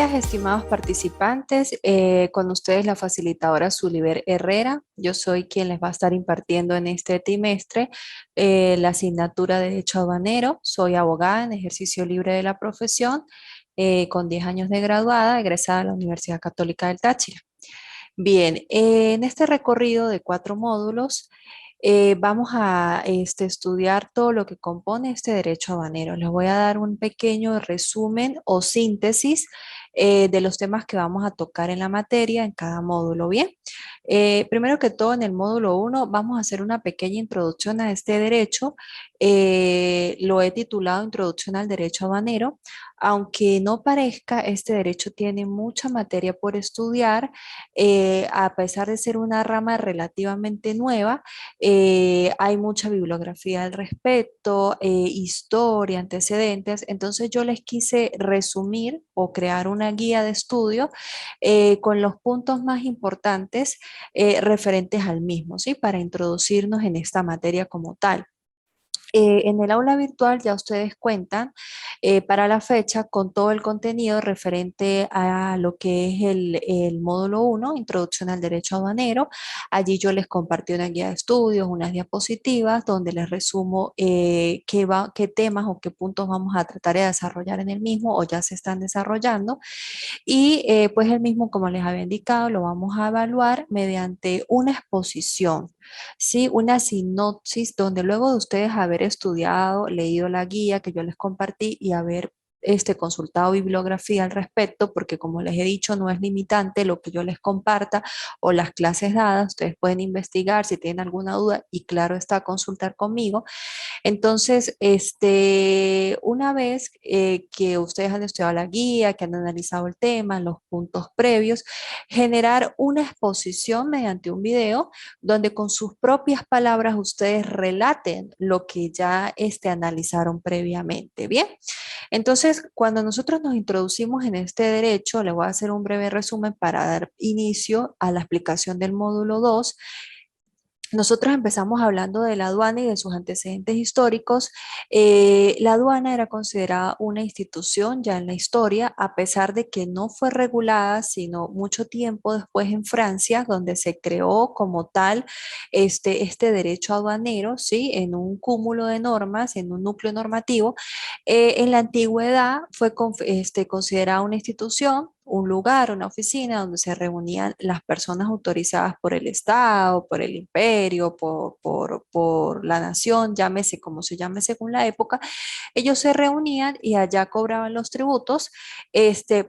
días, estimados participantes. Con ustedes la facilitadora Suliber Herrera. Yo soy quien les va a estar impartiendo en este trimestre la asignatura de Derecho Aduanero. Soy abogada en ejercicio libre de la profesión, con 10 años de graduada, egresada de la Universidad Católica del Táchira. Bien, en este recorrido de 4 módulos, vamos a estudiar todo lo que compone este derecho aduanero. Les voy a dar un pequeño resumen o síntesis de los temas que vamos a tocar en la materia en cada módulo. Bien, primero que todo, en el módulo 1 vamos a hacer una pequeña introducción a este derecho. Lo he titulado Introducción al Derecho Aduanero. Aunque no parezca, este derecho tiene mucha materia por estudiar, a pesar de ser una rama relativamente nueva. Hay mucha bibliografía al respecto, historia, antecedentes. Entonces yo les quise resumir o crear una guía de estudio con los puntos más importantes referentes al mismo, ¿sí? Para introducirnos en esta materia como tal. En el aula virtual ya ustedes cuentan para la fecha con todo el contenido referente a lo que es el módulo 1, Introducción al Derecho Aduanero. Allí yo les compartí una guía de estudios, unas diapositivas donde les resumo qué temas o qué puntos vamos a tratar de desarrollar en el mismo o ya se están desarrollando. Y pues el mismo, como les había indicado, lo vamos a evaluar mediante una exposición, ¿sí? Una sinopsis donde luego de ustedes haber estudiado, leído la guía que yo les compartí y haber consultado bibliografía al respecto, porque como les he dicho, no es limitante lo que yo les comparta o las clases dadas. Ustedes pueden investigar si tienen alguna duda y claro está, consultar conmigo. Entonces, una vez que ustedes han estudiado la guía, que han analizado el tema, los puntos previos, generar una exposición mediante un video donde con sus propias palabras ustedes relaten lo que ya analizaron previamente. Bien, entonces cuando nosotros nos introducimos en este derecho, le voy a hacer un breve resumen para dar inicio a la explicación del módulo 2. Nosotros empezamos hablando de la aduana y de sus antecedentes históricos. La aduana era considerada una institución ya en la historia, a pesar de que no fue regulada, sino mucho tiempo después en Francia, donde se creó como tal este derecho aduanero, ¿sí? En un cúmulo de normas, en un núcleo normativo. En la antigüedad fue considerada una institución, un lugar, una oficina donde se reunían las personas autorizadas por el Estado, por el imperio, por la nación, llámese como se llame según la época. Ellos se reunían y allá cobraban los tributos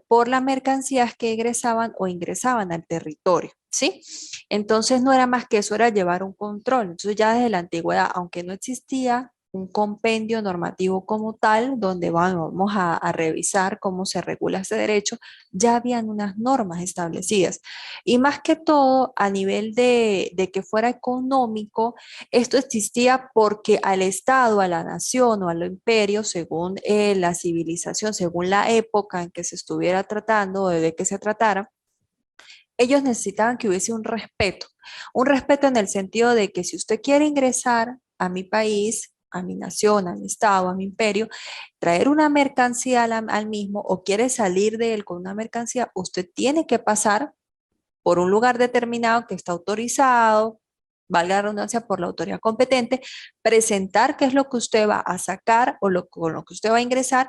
por las mercancías que egresaban o ingresaban al territorio. ¿Sí? Entonces no era más que eso, era llevar un control. Entonces ya desde la antigüedad, aunque no existía un compendio normativo como tal, donde vamos a revisar cómo se regula ese derecho, ya habían unas normas establecidas. Y más que todo, a nivel de que fuera económico, esto existía porque al Estado, a la nación o al imperio, según la civilización, según la época en que se estuviera tratando o de que se tratara, ellos necesitaban que hubiese un respeto en el sentido de que si usted quiere ingresar a mi país, a mi nación, a mi estado, a mi imperio, traer una mercancía al mismo o quiere salir de él con una mercancía, usted tiene que pasar por un lugar determinado que está autorizado, valga la redundancia, por la autoridad competente, presentar qué es lo que usted va a sacar o con lo que usted va a ingresar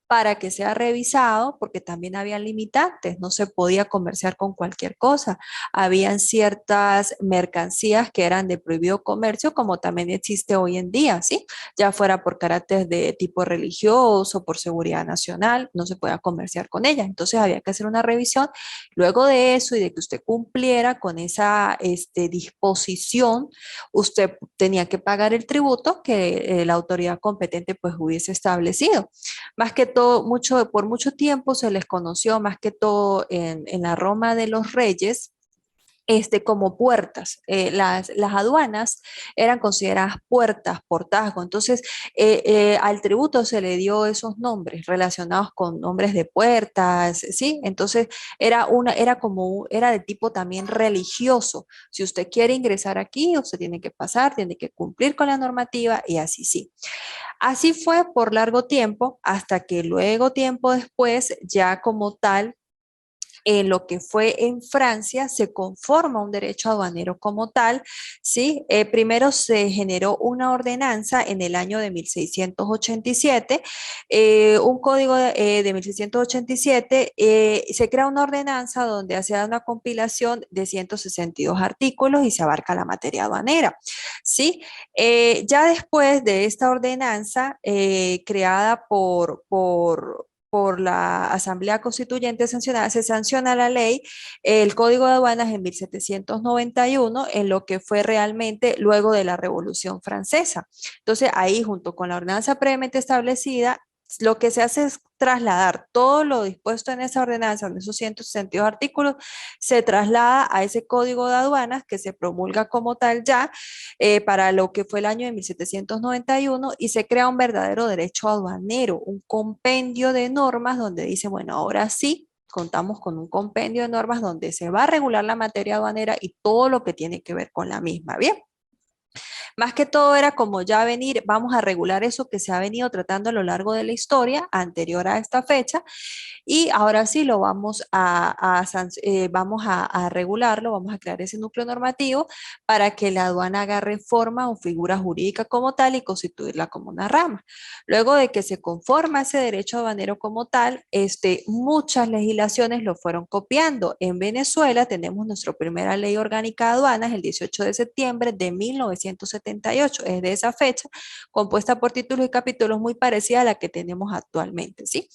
para que sea revisado, porque también había limitantes, no se podía comerciar con cualquier cosa. Habían ciertas mercancías que eran de prohibido comercio, como también existe hoy en día, ¿sí? Ya fuera por carácter de tipo religioso, por seguridad nacional, no se podía comerciar con ellas. Entonces había que hacer una revisión. Luego de eso y de que usted cumpliera con esa disposición, usted tenía que pagar el tributo que la autoridad competente pues hubiese establecido. Más que todo, por mucho tiempo se les conoció, más que todo en la Roma de los Reyes, como puertas. Las aduanas eran consideradas puertas, portazgo. Entonces, al tributo se le dio esos nombres relacionados con nombres de puertas, ¿sí? Entonces, era de tipo también religioso. Si usted quiere ingresar aquí, usted tiene que pasar, tiene que cumplir con la normativa y así sí. Así fue por largo tiempo, hasta que luego, tiempo después, ya como tal, en lo que fue en Francia, se conforma un derecho aduanero como tal, ¿sí? Primero se generó una ordenanza en el año de 1687, un código de 1687, se crea una ordenanza donde se da una compilación de 162 artículos y se abarca la materia aduanera, ¿sí? Ya después de esta ordenanza creada por la Asamblea Constituyente sancionada, se sanciona la ley, el Código de Aduanas en 1791, en lo que fue realmente luego de la Revolución Francesa. Entonces, ahí, junto con la ordenanza previamente establecida, lo que se hace es trasladar todo lo dispuesto en esa ordenanza, en esos 162 artículos, se traslada a ese código de aduanas que se promulga como tal ya para lo que fue el año de 1791 y se crea un verdadero derecho aduanero, un compendio de normas donde dice, bueno, ahora sí, contamos con un compendio de normas donde se va a regular la materia aduanera y todo lo que tiene que ver con la misma. Bien. Más que todo era como ya venir, vamos a regular eso que se ha venido tratando a lo largo de la historia anterior a esta fecha y ahora sí lo vamos a regularlo, vamos a crear ese núcleo normativo para que la aduana haga reforma o figura jurídica como tal y constituirla como una rama. Luego de que se conforma ese derecho aduanero como tal, muchas legislaciones lo fueron copiando. En Venezuela tenemos nuestra primera ley orgánica de aduanas el 18 de septiembre de 1978, es de esa fecha, compuesta por títulos y capítulos muy parecida a la que tenemos actualmente, ¿sí?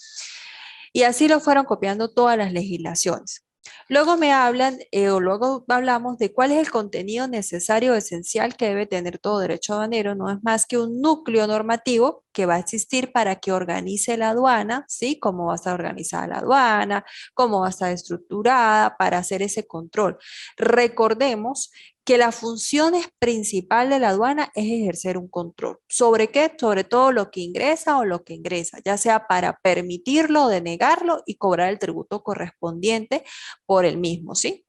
Y así lo fueron copiando todas las legislaciones. Luego me hablan, o luego hablamos de cuál es el contenido necesario o esencial que debe tener todo derecho aduanero. No es más que un núcleo normativo que va a existir para que organice la aduana, ¿sí? Cómo va a estar organizada la aduana, cómo va a estar estructurada para hacer ese control. Recordemos que la función principal de la aduana es ejercer un control. ¿Sobre qué? Sobre todo lo que ingresa o lo que ingresa, ya sea para permitirlo o denegarlo y cobrar el tributo correspondiente por el mismo, ¿sí?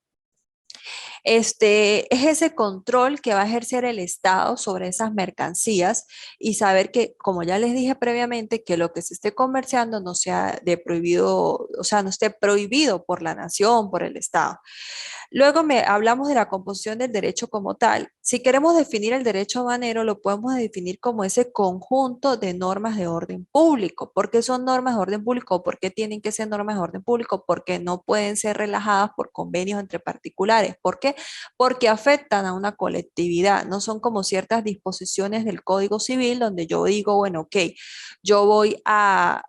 Es ese control que va a ejercer el Estado sobre esas mercancías y saber que, como ya les dije previamente, que lo que se esté comerciando no sea de prohibido, o sea, no esté prohibido por la nación, por el Estado. Luego hablamos de la composición del derecho como tal. Si queremos definir el derecho aduanero, lo podemos definir como ese conjunto de normas de orden público. ¿Por qué son normas de orden público? ¿Por qué tienen que ser normas de orden público? Porque no pueden ser relajadas por convenios entre particulares. ¿Por qué? Porque afectan a una colectividad. No son como ciertas disposiciones del Código Civil donde yo digo, bueno, ok, yo voy a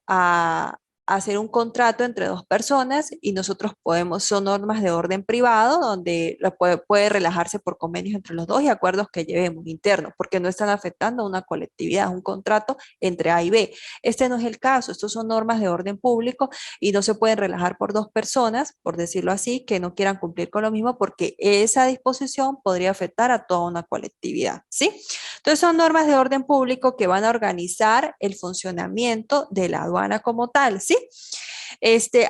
hacer un contrato entre dos personas y nosotros podemos, son normas de orden privado donde puede relajarse por convenios entre los dos y acuerdos que llevemos internos, porque no están afectando a una colectividad, es un contrato entre A y B. Este no es el caso, estos son normas de orden público y no se pueden relajar por dos personas, por decirlo así, que no quieran cumplir con lo mismo, porque esa disposición podría afectar a toda una colectividad, ¿sí? Entonces son normas de orden público que van a organizar el funcionamiento de la aduana como tal, ¿sí?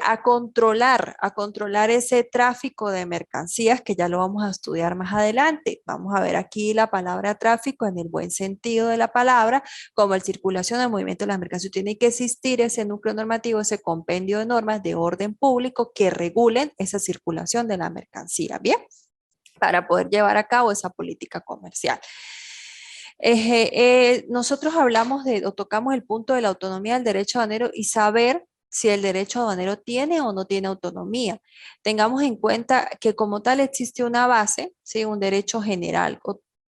A controlar ese tráfico de mercancías que ya lo vamos a estudiar más adelante. Vamos a ver aquí la palabra tráfico en el buen sentido de la palabra, como el circulación, el movimiento de las mercancías. Tiene que existir ese núcleo normativo, ese compendio de normas de orden público que regulen esa circulación de la mercancía, ¿bien? Para poder llevar a cabo esa política comercial. Nosotros hablamos o tocamos el punto de la autonomía del derecho aduanero y saber si el derecho aduanero tiene o no tiene autonomía. Tengamos en cuenta que como tal existe una base, ¿sí? Un derecho general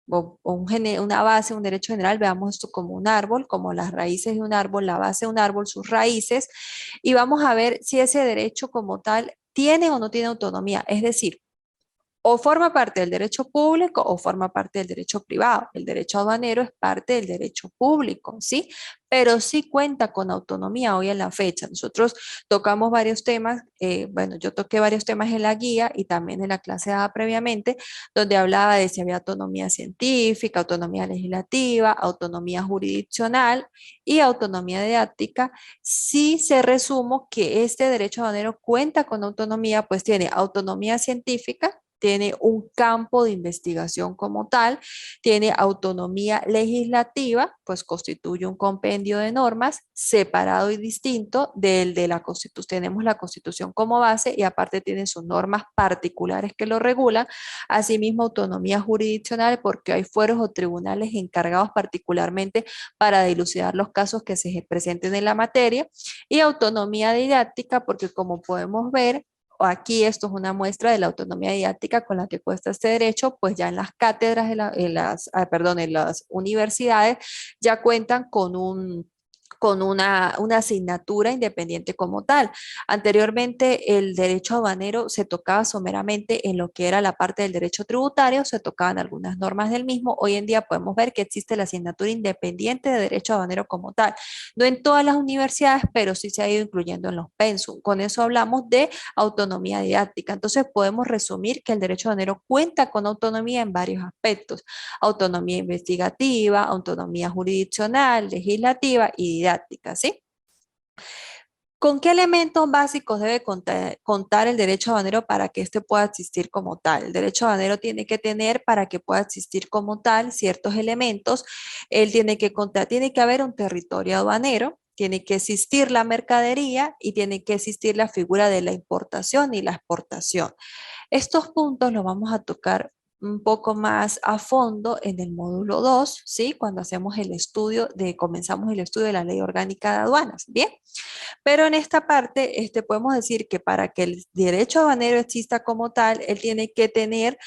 una base, un derecho general, veamos esto como un árbol, como las raíces de un árbol, la base de un árbol, sus raíces, y vamos a ver si ese derecho como tal tiene o no tiene autonomía. Es decir, o forma parte del derecho público o forma parte del derecho privado. El derecho aduanero es parte del derecho público, ¿sí? Pero sí cuenta con autonomía hoy en la fecha. Nosotros tocamos varios temas, bueno, yo toqué varios temas en la guía y también en la clase dada previamente, donde hablaba de si había autonomía científica, autonomía legislativa, autonomía jurisdiccional y autonomía didáctica. Si se resumo que este derecho aduanero cuenta con autonomía, pues tiene autonomía científica, tiene un campo de investigación como tal, tiene autonomía legislativa, pues constituye un compendio de normas separado y distinto del de la Constitución. Tenemos la Constitución como base y aparte tiene sus normas particulares que lo regulan, asimismo autonomía jurisdiccional porque hay fueros o tribunales encargados particularmente para dilucidar los casos que se presenten en la materia, y autonomía didáctica porque como podemos ver, aquí esto es una muestra de la autonomía didáctica con la que cuesta este derecho, pues ya en las cátedras, en las universidades ya cuentan con una asignatura independiente como tal. Anteriormente el derecho aduanero se tocaba someramente en lo que era la parte del derecho tributario, se tocaban algunas normas del mismo. Hoy en día podemos ver que existe la asignatura independiente de derecho aduanero como tal. No en todas las universidades, pero sí se ha ido incluyendo en los pensum. Con eso hablamos de autonomía didáctica. Entonces podemos resumir que el derecho aduanero cuenta con autonomía en varios aspectos: autonomía investigativa, autonomía jurisdiccional, legislativa y didáctica, ¿sí? ¿Con qué elementos básicos debe contar el derecho aduanero para que éste pueda existir como tal? El derecho aduanero tiene que tener, para que pueda existir como tal, ciertos elementos. Él tiene que contar, tiene que haber un territorio aduanero, tiene que existir la mercadería y tiene que existir la figura de la importación y la exportación. Estos puntos los vamos a tocar un poco más a fondo en el módulo 2, ¿sí? Cuando hacemos el estudio comenzamos el estudio de la Ley Orgánica de Aduanas, ¿bien? Pero en esta parte podemos decir que para que el derecho aduanero exista como tal, él tiene que tener,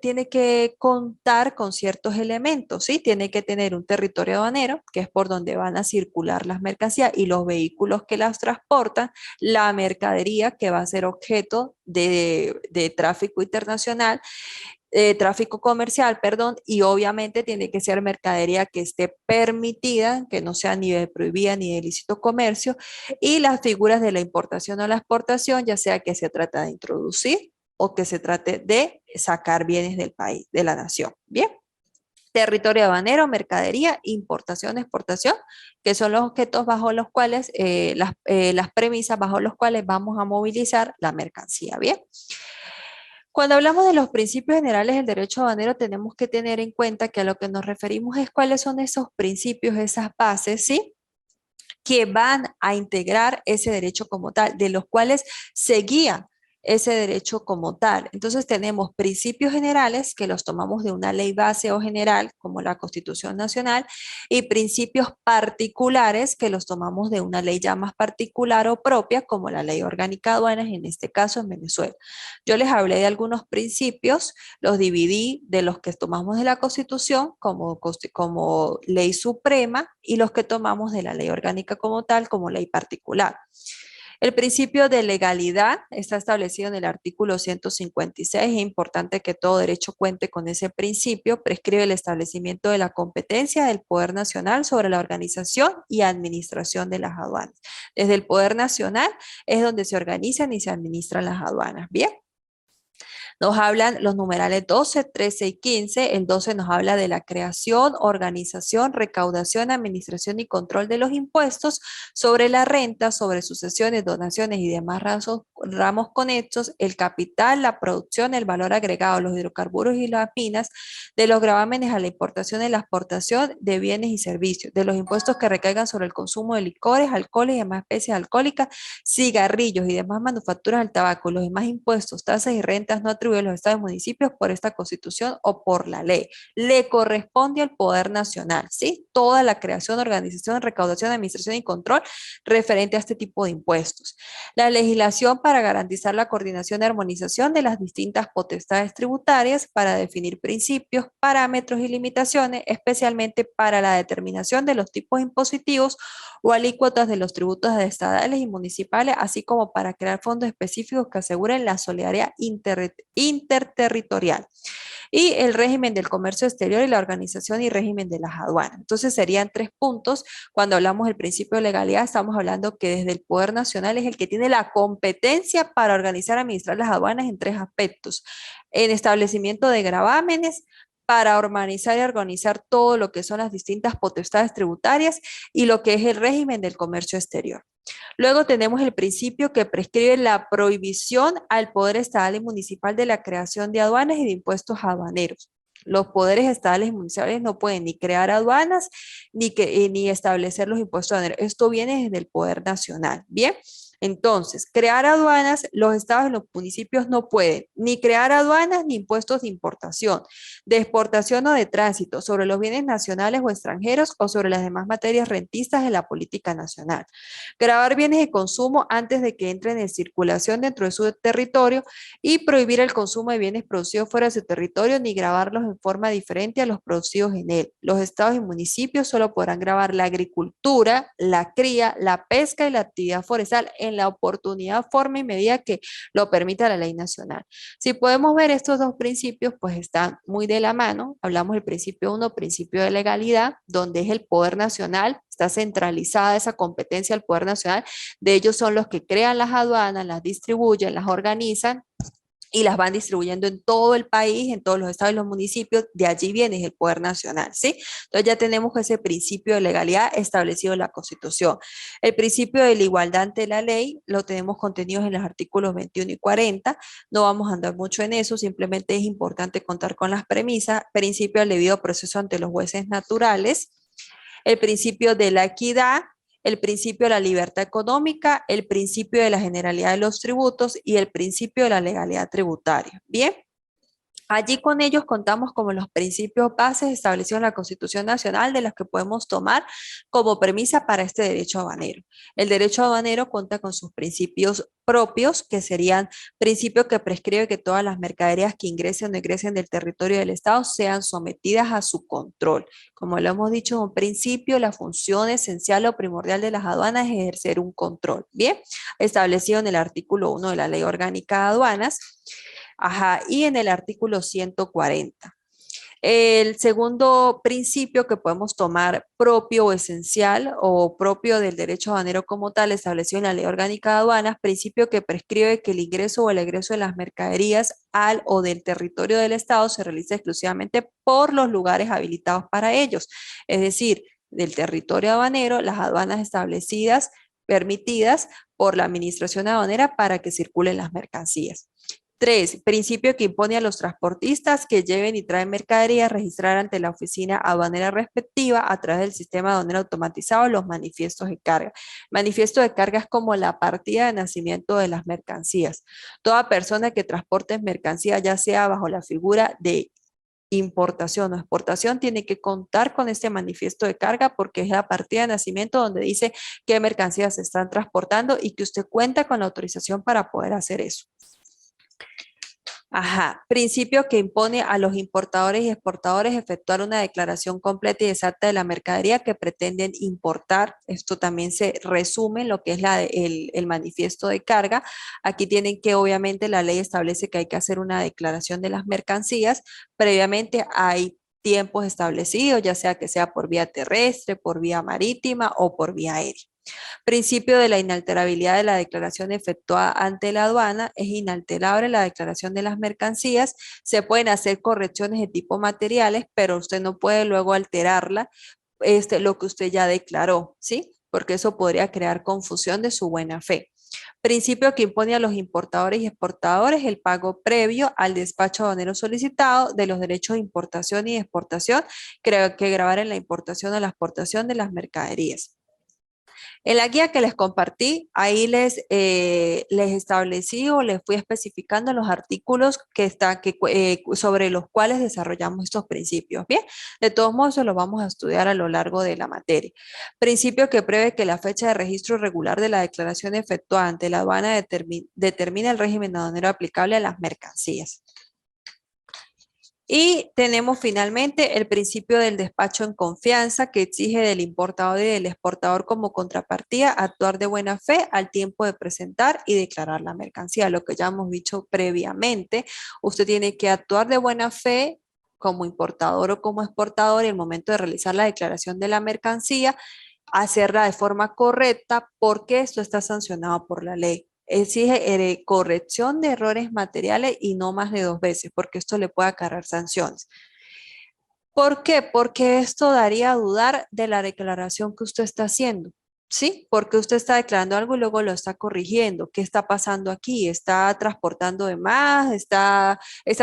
tiene que contar con ciertos elementos, ¿sí? Tiene que tener un territorio aduanero, que es por donde van a circular las mercancías y los vehículos que las transportan, la mercadería que va a ser objeto de tráfico internacional, tráfico comercial, perdón, y obviamente tiene que ser mercadería que esté permitida, que no sea ni de prohibida ni de ilícito comercio, y las figuras de la importación o la exportación, ya sea que se trata de introducir o que se trate de sacar bienes del país, de la nación. Bien. Territorio aduanero, mercadería, importación, exportación, que son los objetos bajo los cuales, las premisas bajo los cuales vamos a movilizar la mercancía. Bien. Cuando hablamos de los principios generales del derecho aduanero, tenemos que tener en cuenta que a lo que nos referimos es cuáles son esos principios, esas bases, ¿sí? Que van a integrar ese derecho como tal, de los cuales se guía ese derecho como tal. Entonces tenemos principios generales que los tomamos de una ley base o general como la Constitución Nacional, y principios particulares que los tomamos de una ley ya más particular o propia como la Ley Orgánica de Aduanas, en este caso en Venezuela. Yo les hablé de algunos principios, los dividí de los que tomamos de la Constitución como ley suprema y los que tomamos de la ley orgánica como tal, como ley particular. El principio de legalidad está establecido en el artículo 156. Es importante que todo derecho cuente con ese principio. Prescribe el establecimiento de la competencia del Poder Nacional sobre la organización y administración de las aduanas. Desde el Poder Nacional es donde se organizan y se administran las aduanas. Bien. Nos hablan los numerales 12, 13 y 15. El 12 nos habla de la creación, organización, recaudación, administración y control de los impuestos sobre la renta, sobre sucesiones, donaciones y demás ramos conexos, el capital, la producción, el valor agregado, los hidrocarburos y las minas, de los gravámenes a la importación y la exportación de bienes y servicios, de los impuestos que recaigan sobre el consumo de licores, alcoholes y demás especies alcohólicas, cigarrillos y demás manufacturas del tabaco, los demás impuestos, tasas y rentas no atribuidos a los estados y municipios por esta Constitución o por la ley. Le corresponde al Poder Nacional, ¿sí? Toda la creación, organización, recaudación, administración y control referente a este tipo de impuestos. La legislación para garantizar la coordinación y armonización de las distintas potestades tributarias, para definir principios, parámetros y limitaciones, especialmente para la determinación de los tipos impositivos o alícuotas de los tributos estatales y municipales, así como para crear fondos específicos que aseguren la solidaridad interterritorial, y el régimen del comercio exterior y la organización y régimen de las aduanas. Entonces serían 3 puntos. Cuando hablamos del principio de legalidad, estamos hablando que desde el Poder Nacional es el que tiene la competencia para organizar y administrar las aduanas en 3 aspectos: en establecimiento de gravámenes, para organizar y organizar todo lo que son las distintas potestades tributarias y lo que es el régimen del comercio exterior. Luego tenemos el principio que prescribe la prohibición al poder estatal y municipal de la creación de aduanas y de impuestos aduaneros. Los poderes estatales y municipales no pueden ni crear aduanas ni establecer los impuestos aduaneros. Esto viene desde el poder nacional. Bien, entonces, crear aduanas, los estados y los municipios no pueden ni crear aduanas ni impuestos de importación, de exportación o de tránsito sobre los bienes nacionales o extranjeros o sobre las demás materias rentistas de la política nacional. Gravar bienes de consumo antes de que entren en circulación dentro de su territorio y prohibir el consumo de bienes producidos fuera de su territorio ni gravarlos en forma diferente a los producidos en él. Los estados y municipios solo podrán gravar la agricultura, la cría, la pesca y la actividad forestal en la oportunidad, forma y medida que lo permita la ley nacional. Si podemos ver estos dos principios, pues están muy de la mano. Hablamos del principio 1, principio de legalidad, donde es el poder nacional, está centralizada esa competencia del poder nacional. De ellos son los que crean las aduanas, las distribuyen, las organizan y las van distribuyendo en todo el país, en todos los estados y los municipios. De allí viene el poder nacional, ¿sí? Entonces ya tenemos ese principio de legalidad establecido en la Constitución. El principio de la igualdad ante la ley lo tenemos contenidos en los artículos 21 y 40. No vamos a andar mucho en eso, simplemente es importante contar con las premisas. Principio del debido proceso ante los jueces naturales, el principio de la equidad, el principio de la libertad económica, el principio de la generalidad de los tributos y el principio de la legalidad tributaria. Bien. Allí con ellos contamos como los principios bases establecidos en la Constitución Nacional de los que podemos tomar como premisa para este derecho aduanero. El derecho aduanero cuenta con sus principios propios, que serían principios que prescribe que todas las mercaderías que ingresen o no ingresen del territorio del Estado sean sometidas a su control. Como lo hemos dicho, en un principio, la función esencial o primordial de las aduanas es ejercer un control. Bien, establecido en el artículo 1 de la Ley Orgánica de Aduanas. Ajá, y en el artículo 140. El segundo principio que podemos tomar propio o esencial o propio del derecho aduanero como tal, establecido en la Ley Orgánica de Aduanas, principio que prescribe que el ingreso o el egreso de las mercaderías al o del territorio del Estado se realiza exclusivamente por los lugares habilitados para ellos. Es decir, del territorio aduanero, las aduanas establecidas, permitidas por la Administración Aduanera para que circulen las mercancías. 3. Principio que impone a los transportistas que lleven y traen mercadería a registrar ante la oficina aduanera respectiva a través del sistema aduanero automatizado los manifiestos de carga. Manifiesto de carga es como la partida de nacimiento de las mercancías. Toda persona que transporte mercancía, ya sea bajo la figura de importación o exportación, tiene que contar con este manifiesto de carga porque es la partida de nacimiento donde dice qué mercancías se están transportando y que usted cuenta con la autorización para poder hacer eso. Ajá, principio que impone a los importadores y exportadores efectuar una declaración completa y exacta de la mercadería que pretenden importar. Esto también se resume en lo que es el manifiesto de carga. Aquí tienen que, obviamente, la ley establece que hay que hacer una declaración de las mercancías. Previamente hay tiempos establecidos, ya sea por vía terrestre, por vía marítima o por vía aérea. Principio de la inalterabilidad de la declaración efectuada ante la aduana. Es inalterable la declaración de las mercancías. Se pueden hacer correcciones de tipo materiales, pero usted no puede luego alterarla, lo que usted ya declaró, ¿sí? Porque eso podría crear confusión de su buena fe. Principio que impone a los importadores y exportadores el pago previo al despacho aduanero solicitado de los derechos de importación y exportación que grabar en la importación o la exportación de las mercaderías. En la guía que les compartí, ahí les establecí o les fui especificando los artículos sobre los cuales desarrollamos estos principios. Bien, de todos modos, eso lo vamos a estudiar a lo largo de la materia. Principio que prevé que la fecha de registro regular de la declaración efectuada ante la aduana determina el régimen aduanero aplicable a las mercancías. Y tenemos finalmente el principio del despacho en confianza que exige del importador y del exportador como contrapartida actuar de buena fe al tiempo de presentar y declarar la mercancía. Lo que ya hemos dicho previamente, usted tiene que actuar de buena fe como importador o como exportador en el momento de realizar la declaración de la mercancía, hacerla de forma correcta porque esto está sancionado por la ley. Exige corrección de errores materiales y no más de 2 veces, porque esto le puede acarrear sanciones. ¿Por qué? Porque esto daría a dudar de la declaración que usted está haciendo. ¿Sí? Porque usted está declarando algo y luego lo está corrigiendo. ¿Qué está pasando aquí? ¿Está transportando de más? ¿Está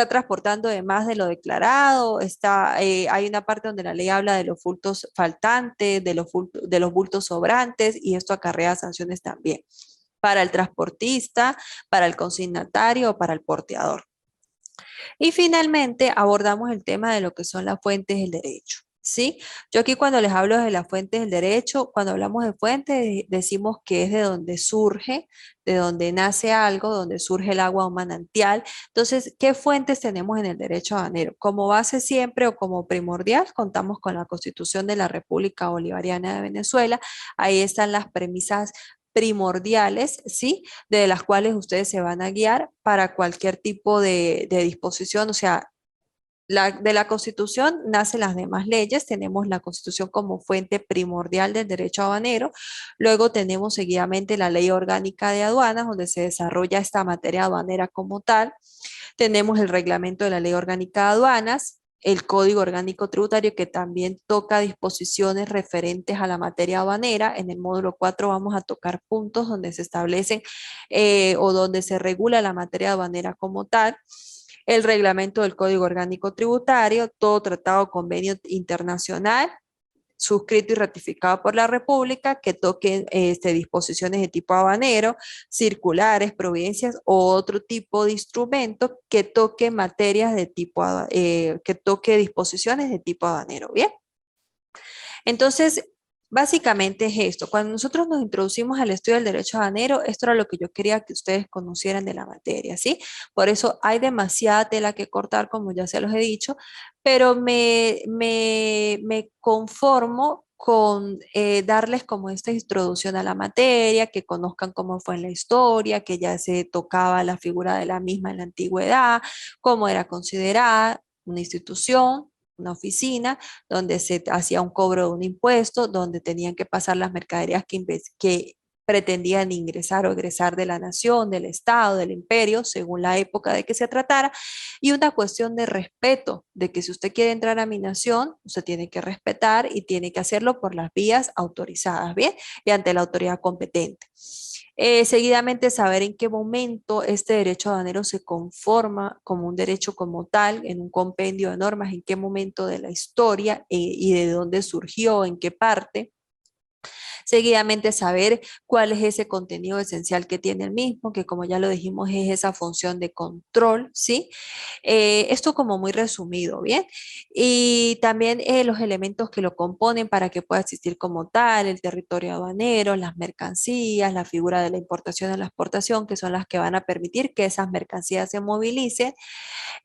transportando de más de lo declarado? Hay una parte donde la ley habla de los bultos faltantes, de los bultos sobrantes, y esto acarrea sanciones también para el transportista, para el consignatario o para el porteador. Y finalmente abordamos el tema de lo que son las fuentes del derecho. ¿Sí? Yo aquí cuando les hablo de las fuentes del derecho, cuando hablamos de fuentes, decimos que es de donde surge, de donde nace algo, donde surge el agua o manantial. Entonces, ¿qué fuentes tenemos en el derecho aduanero? Como base siempre o como primordial, contamos con la Constitución de la República Bolivariana de Venezuela. Ahí están las premisas primordiales, ¿sí? De las cuales ustedes se van a guiar para cualquier tipo de disposición, o sea, de la Constitución nacen las demás leyes, tenemos la Constitución como fuente primordial del derecho aduanero, luego tenemos seguidamente la Ley Orgánica de Aduanas, donde se desarrolla esta materia aduanera como tal, tenemos el reglamento de la Ley Orgánica de Aduanas, el Código Orgánico Tributario, que también toca disposiciones referentes a la materia aduanera. En el módulo 4 vamos a tocar puntos donde se establecen o donde se regula la materia aduanera como tal. El reglamento del Código Orgánico Tributario, todo tratado o convenio internacional suscrito y ratificado por la República, que toque disposiciones de tipo habanero, circulares, providencias o otro tipo de instrumento que toque materias de tipo, que toque disposiciones de tipo habanero. Bien, entonces, básicamente es esto. Cuando nosotros nos introducimos al estudio del derecho aduanero, esto era lo que yo quería que ustedes conocieran de la materia, ¿sí? Por eso hay demasiada tela que cortar, como ya se los he dicho, pero me conformo con darles como esta introducción a la materia, que conozcan cómo fue en la historia, que ya se tocaba la figura de la misma en la antigüedad, cómo era considerada una institución, una oficina, donde se hacía un cobro de un impuesto, donde tenían que pasar las mercaderías que pretendían ingresar o egresar de la nación, del Estado, del imperio, según la época de que se tratara, y una cuestión de respeto, de que si usted quiere entrar a mi nación, usted tiene que respetar y tiene que hacerlo por las vías autorizadas, ¿bien? Y ante la autoridad competente. Seguidamente, saber en qué momento este derecho aduanero se conforma como un derecho como tal, en un compendio de normas, en qué momento de la historia y de dónde surgió, en qué parte. Seguidamente, saber cuál es ese contenido esencial que tiene el mismo, que como ya lo dijimos es esa función de control, ¿sí? Esto como muy resumido, ¿bien? Y también los elementos que lo componen para que pueda existir como tal, el territorio aduanero, las mercancías, la figura de la importación y la exportación, que son las que van a permitir que esas mercancías se movilicen.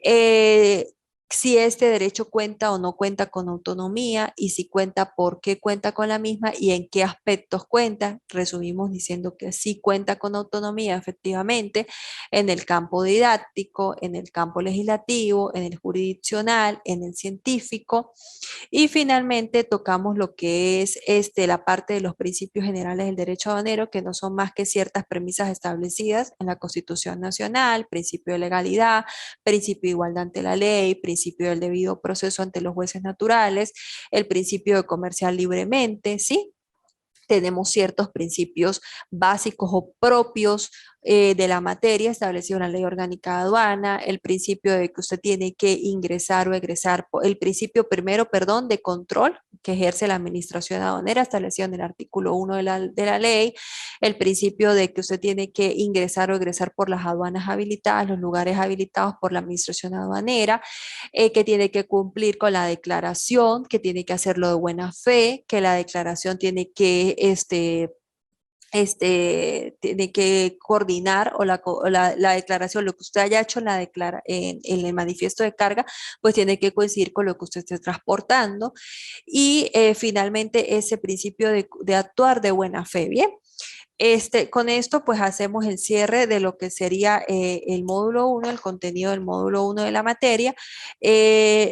Eh, si este derecho cuenta o no cuenta con autonomía y si cuenta, por qué cuenta con la misma y en qué aspectos cuenta. Resumimos diciendo que sí cuenta con autonomía efectivamente en el campo didáctico, en el campo legislativo, en el jurisdiccional, en el científico. Y finalmente tocamos lo que es la parte de los principios generales del derecho aduanero, que no son más que ciertas premisas establecidas en la Constitución Nacional, principio de legalidad, principio de igualdad ante la ley, principio del debido proceso ante los jueces naturales, el principio de comerciar libremente, ¿sí? Tenemos ciertos principios básicos o propios de la materia establecido en la Ley Orgánica de Aduana, el principio de que usted tiene que ingresar o egresar, el principio primero, perdón, de control que ejerce la Administración Aduanera establecido en el artículo 1 de la ley, el principio de que usted tiene que ingresar o egresar por las aduanas habilitadas, los lugares habilitados por la Administración Aduanera, que tiene que cumplir con la declaración, que tiene que hacerlo de buena fe, que la declaración tiene que tiene que coordinar la declaración, lo que usted haya hecho en el manifiesto de carga, pues tiene que coincidir con lo que usted esté transportando. Y finalmente ese principio de actuar de buena fe, ¿bien? Con esto, pues hacemos el cierre de lo que sería el módulo 1, el contenido del módulo 1 de la materia.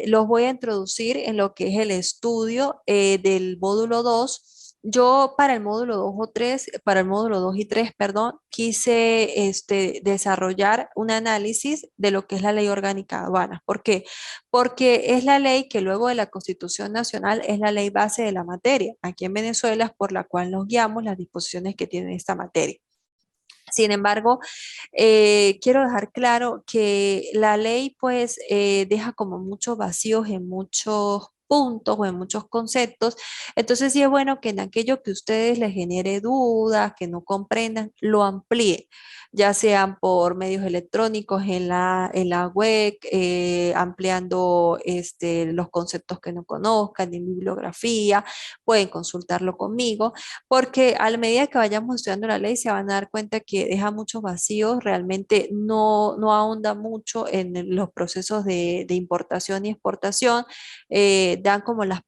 Los voy a introducir en lo que es el estudio del módulo 2, Yo para el módulo 2 o 3, para el módulo 2 y 3, perdón, quise desarrollar un análisis de lo que es la ley orgánica de aduanas. ¿Por qué? Porque es la ley que luego de la Constitución Nacional es la ley base de la materia. Aquí en Venezuela es por la cual nos guiamos las disposiciones que tiene esta materia. Sin embargo, quiero dejar claro que la ley pues deja como muchos vacíos en muchos puntos o en muchos conceptos. Entonces sí es bueno que en aquello que ustedes les genere dudas, que no comprendan, lo amplíen, ya sean por medios electrónicos en la web, ampliando los conceptos que no conozcan en bibliografía, pueden consultarlo conmigo porque a la medida que vayamos estudiando la ley se van a dar cuenta que deja muchos vacíos, realmente no ahonda mucho en los procesos de importación y exportación, dan como las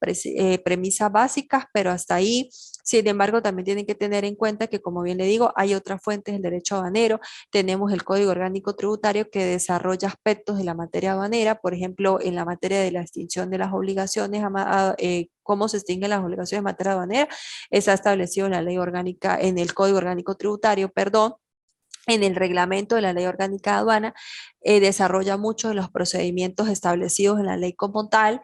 premisas básicas, pero hasta ahí. Sin embargo, también tienen que tener en cuenta que, como bien le digo, hay otras fuentes del derecho aduanero. Tenemos el Código Orgánico Tributario que desarrolla aspectos de la materia aduanera, por ejemplo, en la materia de la extinción de las obligaciones, cómo se extinguen las obligaciones en materia aduanera está establecido en la ley orgánica, en el Código Orgánico Tributario, perdón, en el reglamento de la ley orgánica de aduana, desarrolla muchos de los procedimientos establecidos en la ley como tal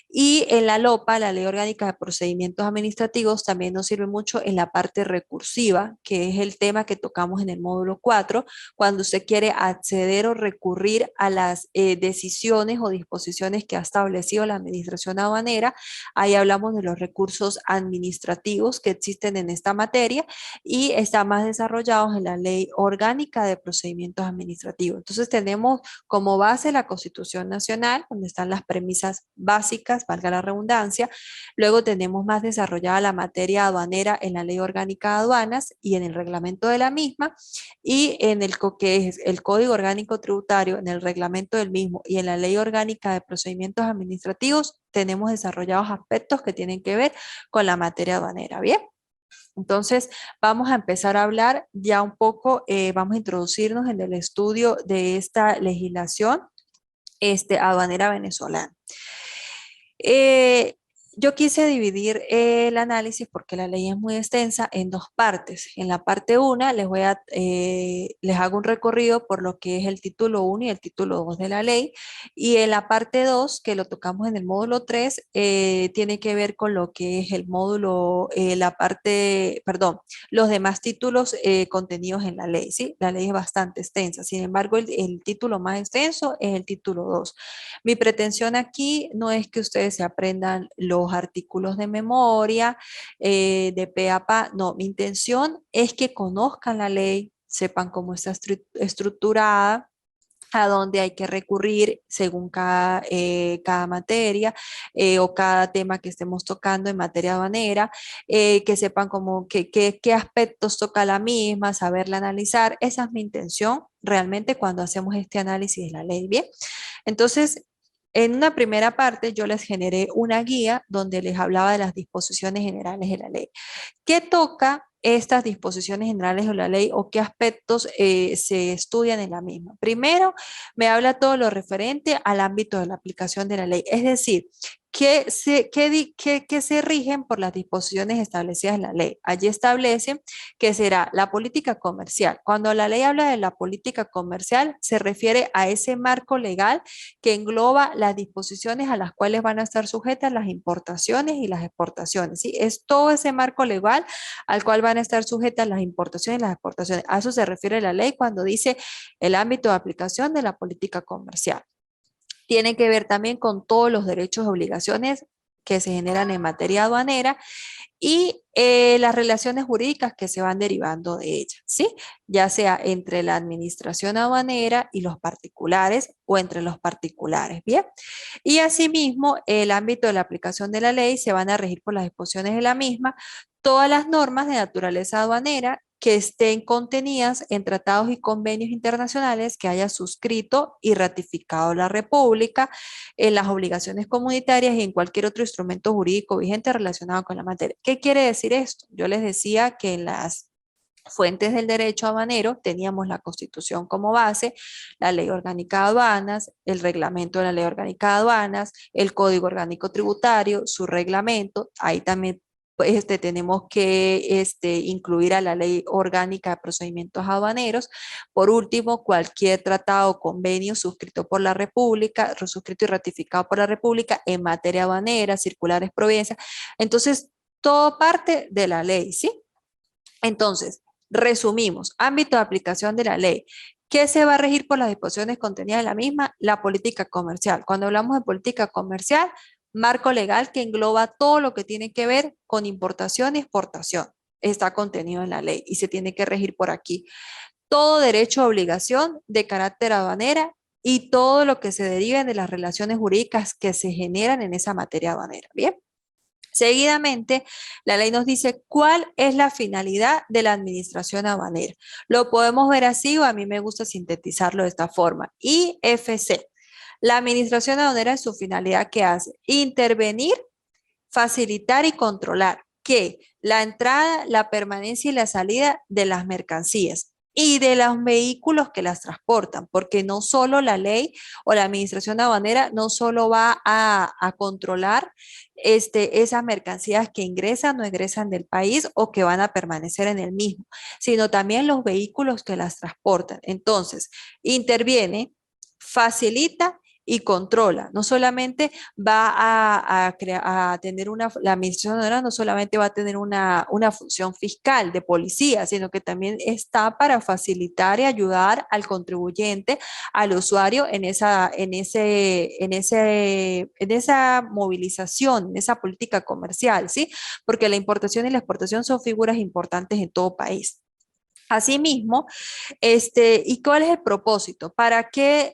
y en la LOPA, la Ley Orgánica de Procedimientos Administrativos, también nos sirve mucho en la parte recursiva, que es el tema que tocamos en el módulo 4, cuando usted quiere acceder o recurrir a las decisiones o disposiciones que ha establecido la Administración Aduanera. Ahí hablamos de los recursos administrativos que existen en esta materia y están más desarrollados en la Ley Orgánica de Procedimientos Administrativos. Entonces tenemos como base la Constitución Nacional, donde están las premisas básicas, valga la redundancia. Luego tenemos más desarrollada la materia aduanera en la Ley Orgánica de Aduanas y en el reglamento de la misma, y en el que es el Código Orgánico Tributario, en el reglamento del mismo y en la Ley Orgánica de Procedimientos Administrativos, tenemos desarrollados aspectos que tienen que ver con la materia aduanera. Bien. Entonces, vamos a empezar a hablar ya un poco, vamos a introducirnos en el estudio de esta legislación aduanera venezolana. Eh, yo quise dividir el análisis porque la ley es muy extensa en dos partes. En la parte 1 les hago un recorrido por lo que es el título 1 y el título 2 de la ley. Y en la parte 2, que lo tocamos en el módulo 3, tiene que ver con lo que es el módulo, perdón, los demás títulos contenidos en la ley. ¿Sí? La ley es bastante extensa. Sin embargo, el título más extenso es el título 2. Mi pretensión aquí no es que ustedes se aprendan los artículos de memoria, de pe a pa, no, mi intención es que conozcan la ley, sepan cómo está estructurada, a dónde hay que recurrir según cada materia o cada tema que estemos tocando en materia aduanera, que sepan cómo, qué aspectos toca la misma, saberla analizar. Esa es mi intención realmente cuando hacemos este análisis de la ley. Bien, entonces, en una primera parte yo les generé una guía donde les hablaba de las disposiciones generales de la ley. ¿Qué toca estas disposiciones generales de la ley o qué aspectos se estudian en la misma? Primero, me habla todo lo referente al ámbito de la aplicación de la ley, es decir, que se rigen por las disposiciones establecidas en la ley. Allí establece que será la política comercial. Cuando la ley habla de la política comercial, se refiere a ese marco legal que engloba las disposiciones a las cuales van a estar sujetas las importaciones y las exportaciones. ¿Sí? Es todo ese marco legal al cual van a estar sujetas las importaciones y las exportaciones. A eso se refiere la ley cuando dice el ámbito de aplicación de la política comercial. Tiene que ver también con todos los derechos y obligaciones que se generan en materia aduanera y las relaciones jurídicas que se van derivando de ella, ¿sí? Ya sea entre la administración aduanera y los particulares o entre los particulares, ¿bien? Y asimismo, el ámbito de la aplicación de la ley se van a regir por las disposiciones de la misma, todas las normas de naturaleza aduanera que estén contenidas en tratados y convenios internacionales que haya suscrito y ratificado la República, en las obligaciones comunitarias y en cualquier otro instrumento jurídico vigente relacionado con la materia. ¿Qué quiere decir esto? Yo les decía que en las fuentes del derecho aduanero teníamos la Constitución como base, la Ley Orgánica de Aduanas, el reglamento de la Ley Orgánica de Aduanas, el Código Orgánico Tributario, su reglamento, ahí también pues, tenemos que incluir a la Ley Orgánica de Procedimientos Aduaneros. Por último, cualquier tratado o convenio suscrito por la República, suscrito y ratificado por la República en materia aduanera, circulares, providencias. Entonces, todo parte de la ley, ¿sí? Entonces, resumimos, ámbito de aplicación de la ley. ¿Qué se va a regir por las disposiciones contenidas en la misma? La política comercial. Cuando hablamos de política comercial, marco legal que engloba todo lo que tiene que ver con importación y exportación. Está contenido en la ley y se tiene que regir por aquí. Todo derecho o obligación de carácter aduanera y todo lo que se derive de las relaciones jurídicas que se generan en esa materia aduanera. Bien. Seguidamente, la ley nos dice cuál es la finalidad de la administración aduanera. Lo podemos ver así o a mí me gusta sintetizarlo de esta forma. IFC. La administración aduanera es su finalidad que hace intervenir, facilitar y controlar que la entrada, la permanencia y la salida de las mercancías y de los vehículos que las transportan, porque no solo la ley o la administración aduanera no solo va a controlar esas mercancías que ingresan o egresan del país o que van a permanecer en el mismo, sino también los vehículos que las transportan. Entonces, interviene, facilita y controla. No solamente va a tener la administración aduanera no solamente va a tener una función fiscal de policía, sino que también está para facilitar y ayudar al contribuyente, al usuario en esa movilización, en esa política comercial, ¿sí? Porque la importación y la exportación son figuras importantes en todo país. Asimismo, ¿y cuál es el propósito? ¿Para qué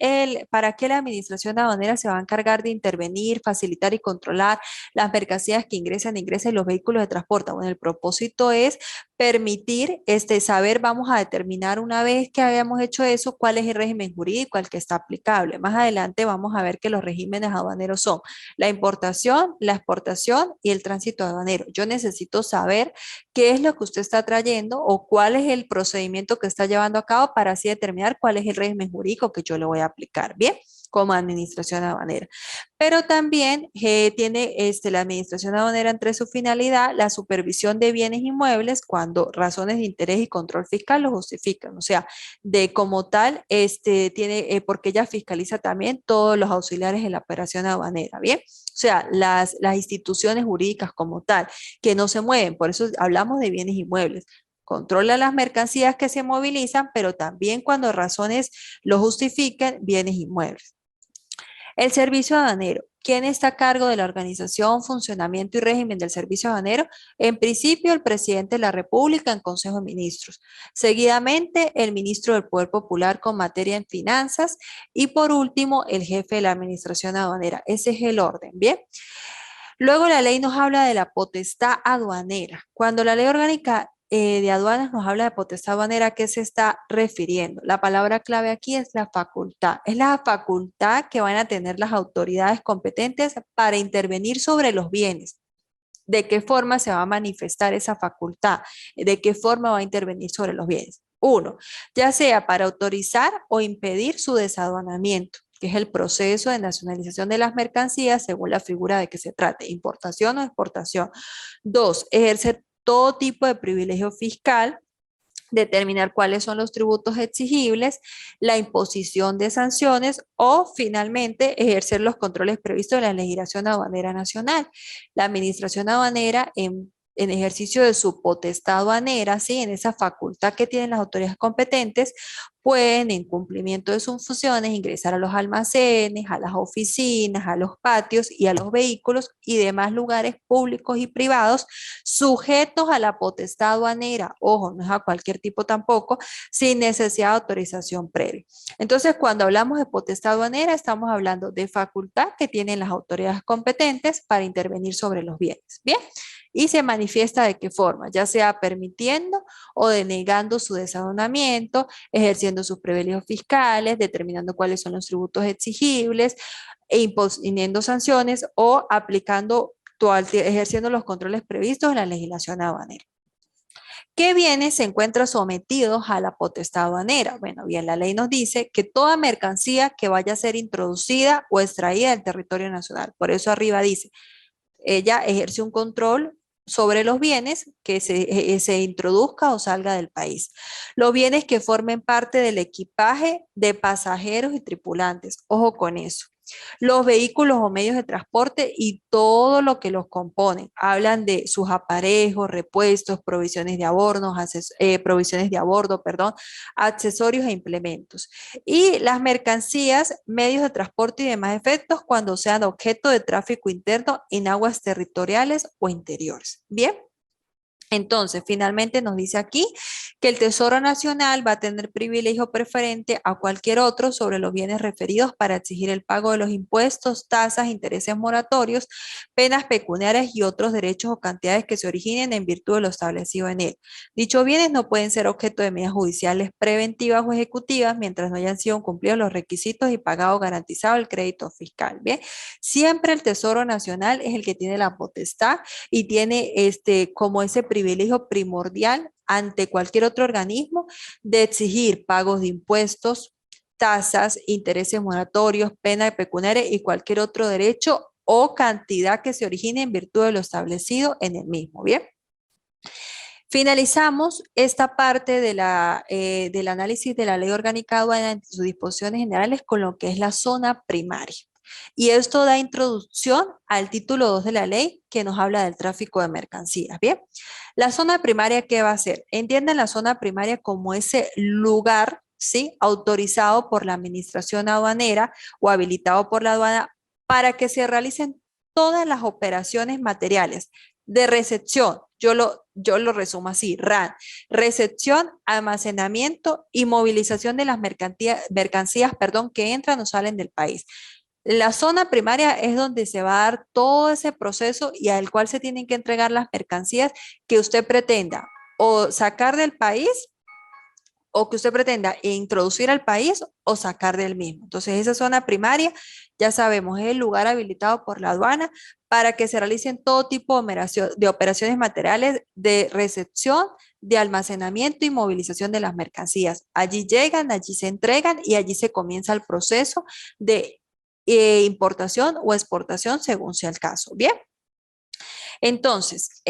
la administración aduanera se va a encargar de intervenir, facilitar y controlar las mercancías que ingresan y los vehículos de transporte? Bueno, el propósito es permitir saber, vamos a determinar una vez que hayamos hecho eso, cuál es el régimen jurídico al que está aplicable. Más adelante vamos a ver que los regímenes aduaneros son la importación, la exportación y el tránsito aduanero. Yo necesito saber qué es lo que usted está trayendo o cuál es el procedimiento que está llevando a cabo para así determinar cuál es el régimen jurídico que yo le voy a aplicar, ¿bien? Como administración aduanera. Pero también tiene la administración aduanera entre su finalidad la supervisión de bienes inmuebles cuando razones de interés y control fiscal lo justifican. O sea, de como tal, porque ella fiscaliza también todos los auxiliares en la operación aduanera, ¿bien? O sea, las instituciones jurídicas como tal, que no se mueven, por eso hablamos de bienes inmuebles. Controla las mercancías que se movilizan, pero también cuando razones lo justifiquen, bienes inmuebles. El servicio aduanero. ¿Quién está a cargo de la organización, funcionamiento y régimen del servicio aduanero? En principio, el presidente de la República en Consejo de Ministros. Seguidamente, el ministro del Poder Popular con materia en finanzas. Y por último, el jefe de la administración aduanera. Ese es el orden, ¿bien? Luego la ley nos habla de la potestad aduanera. Cuando la ley orgánica de aduanas nos habla de potestad aduanera, ¿a qué se está refiriendo? La palabra clave aquí es la facultad. Es la facultad que van a tener las autoridades competentes para intervenir sobre los bienes. ¿De qué forma se va a manifestar esa facultad? ¿De qué forma va a intervenir sobre los bienes? Uno, ya sea para autorizar o impedir su desaduanamiento, que es el proceso de nacionalización de las mercancías según la figura de que se trate, importación o exportación. Dos, ejercer todo tipo de privilegio fiscal, determinar cuáles son los tributos exigibles, la imposición de sanciones o finalmente ejercer los controles previstos en la legislación aduanera nacional. La administración aduanera en ejercicio de su potestad aduanera, ¿sí? En esa facultad que tienen las autoridades competentes, pueden, en cumplimiento de sus funciones, ingresar a los almacenes, a las oficinas, a los patios y a los vehículos y demás lugares públicos y privados sujetos a la potestad aduanera. Ojo, no es a cualquier tipo tampoco, sin necesidad de autorización previa. Entonces, cuando hablamos de potestad aduanera, estamos hablando de facultad que tienen las autoridades competentes para intervenir sobre los bienes. Bien. Y se manifiesta de qué forma, ya sea permitiendo o denegando su desaduanamiento, ejerciendo sus privilegios fiscales, determinando cuáles son los tributos exigibles, e imponiendo sanciones o aplicando, ejerciendo los controles previstos en la legislación aduanera. ¿Qué bienes se encuentran sometidos a la potestad aduanera? Bueno, bien, la ley nos dice que toda mercancía que vaya a ser introducida o extraída del territorio nacional, por eso arriba dice, ella ejerce un control sobre los bienes que se introduzca o salga del país. Los bienes que formen parte del equipaje de pasajeros y tripulantes. Ojo con eso. Los vehículos o medios de transporte y todo lo que los componen. Hablan de sus aparejos, repuestos, provisiones de abordo, perdón, accesorios e implementos. Y las mercancías, medios de transporte y demás efectos cuando sean objeto de tráfico interno en aguas territoriales o interiores. Bien. Entonces, finalmente nos dice aquí que el Tesoro Nacional va a tener privilegio preferente a cualquier otro sobre los bienes referidos para exigir el pago de los impuestos, tasas, intereses moratorios, penas pecuniarias y otros derechos o cantidades que se originen en virtud de lo establecido en él. Dichos bienes no pueden ser objeto de medidas judiciales preventivas o ejecutivas mientras no hayan sido cumplidos los requisitos y pagado o garantizado el crédito fiscal. Bien, siempre el Tesoro Nacional es el que tiene la potestad y tiene como ese privilegio primordial ante cualquier otro organismo de exigir pagos de impuestos, tasas, intereses moratorios, pena de pecuniaria y cualquier otro derecho o cantidad que se origine en virtud de lo establecido en el mismo. Bien. Finalizamos esta parte del análisis de la ley orgánica aduanera en sus disposiciones generales con lo que es la zona primaria. Y esto da introducción al título 2 de la ley que nos habla del tráfico de mercancías. Bien, la zona primaria, ¿qué va a ser? Entiendan la zona primaria como ese lugar, ¿sí? Autorizado por la administración aduanera o habilitado por la aduana para que se realicen todas las operaciones materiales de recepción. Yo lo resumo así, RAN, recepción, almacenamiento y movilización de las mercancías, perdón, que entran o salen del país. La zona primaria es donde se va a dar todo ese proceso y al cual se tienen que entregar las mercancías que usted pretenda o sacar del país o que usted pretenda introducir al país o sacar del mismo. Entonces, esa zona primaria, ya sabemos, es el lugar habilitado por la aduana para que se realicen todo tipo de operaciones materiales de recepción, de almacenamiento y movilización de las mercancías. Allí llegan, allí se entregan y allí se comienza el proceso de importación o exportación según sea el caso. Bien. Entonces,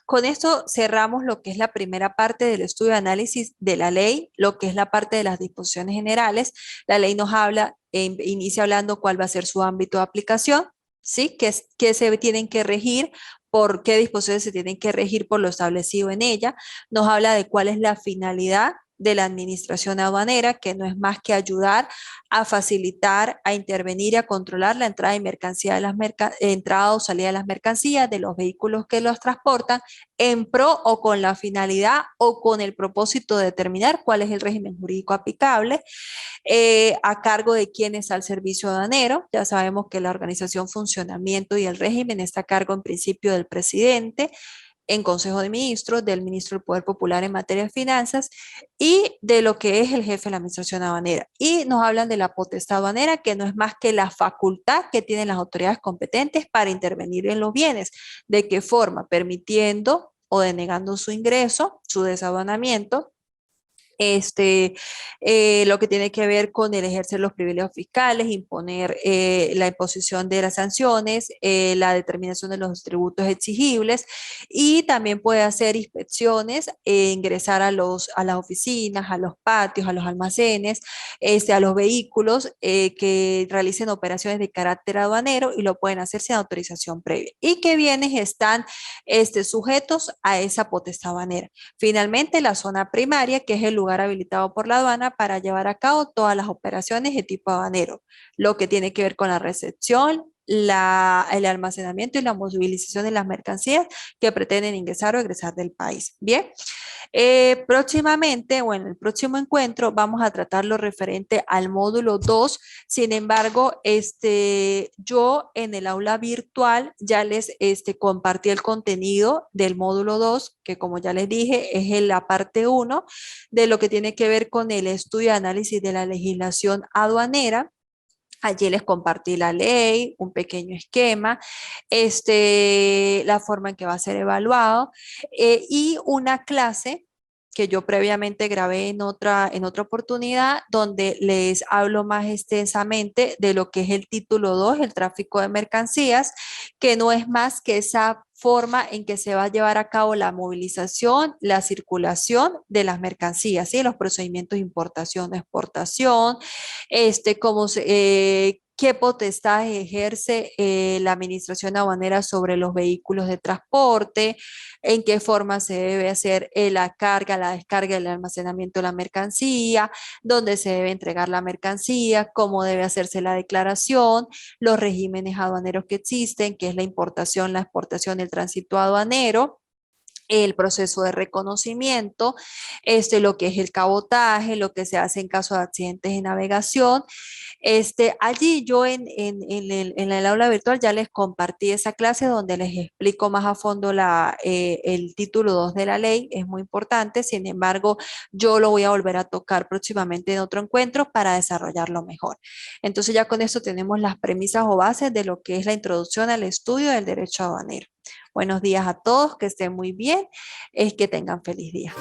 con esto cerramos lo que es la primera parte del estudio de análisis de la ley, lo que es la parte de las disposiciones generales. La ley nos habla, inicia hablando cuál va a ser su ámbito de aplicación, ¿sí? Que se tienen que regir, por qué disposiciones se tienen que regir por lo establecido en ella. Nos habla de cuál es la finalidad de la administración aduanera, que no es más que ayudar a facilitar, a intervenir y a controlar la entrada y mercancía de entrada o salida de las mercancías de los vehículos que los transportan en pro o con la finalidad o con el propósito de determinar cuál es el régimen jurídico aplicable, a cargo de quién está el servicio aduanero. Ya sabemos que la organización, funcionamiento y el régimen está a cargo en principio del presidente, en Consejo de Ministros, del Ministro del Poder Popular en materia de finanzas y de lo que es el jefe de la administración aduanera. Y nos hablan de la potestad aduanera, que no es más que la facultad que tienen las autoridades competentes para intervenir en los bienes. ¿De qué forma? Permitiendo o denegando su ingreso, su desaduanamiento, lo que tiene que ver con el ejercer los privilegios fiscales, imponer la imposición de las sanciones, la determinación de los tributos exigibles y también puede hacer inspecciones, ingresar a las oficinas, a los patios, a los almacenes, a los vehículos que realicen operaciones de carácter aduanero y lo pueden hacer sin autorización previa. ¿Y qué bienes están sujetos a esa potestad aduanera? Finalmente, la zona primaria, que es el lugar habilitado por la aduana para llevar a cabo todas las operaciones de tipo aduanero, lo que tiene que ver con la recepción, el almacenamiento y la movilización de las mercancías que pretenden ingresar o egresar del país. Bien, próximamente o en el próximo encuentro vamos a tratar lo referente al módulo 2. Sin embargo, yo en el aula virtual ya les compartí el contenido del módulo 2, que como ya les dije es en la parte 1 de lo que tiene que ver con el estudio y análisis de la legislación aduanera. Allí les compartí la ley, un pequeño esquema, la forma en que va a ser evaluado y una clase que yo previamente grabé en otra oportunidad, donde les hablo más extensamente de lo que es el título 2, el tráfico de mercancías, que no es más que esa forma en que se va a llevar a cabo la movilización, la circulación de las mercancías, ¿sí? Los procedimientos de importación, exportación, qué potestad ejerce la administración aduanera sobre los vehículos de transporte, en qué forma se debe hacer la carga, la descarga, el almacenamiento de la mercancía, dónde se debe entregar la mercancía, cómo debe hacerse la declaración, los regímenes aduaneros que existen, que es la importación, la exportación, el tránsito aduanero, el proceso de reconocimiento, lo que es el cabotaje, lo que se hace en caso de accidentes de navegación. Allí yo en el aula virtual ya les compartí esa clase donde les explico más a fondo el título 2 de la ley, es muy importante, sin embargo, yo lo voy a volver a tocar próximamente en otro encuentro para desarrollarlo mejor. Entonces ya con esto tenemos las premisas o bases de lo que es la introducción al estudio del derecho aduanero. Buenos días a todos, que estén muy bien, es que tengan feliz día.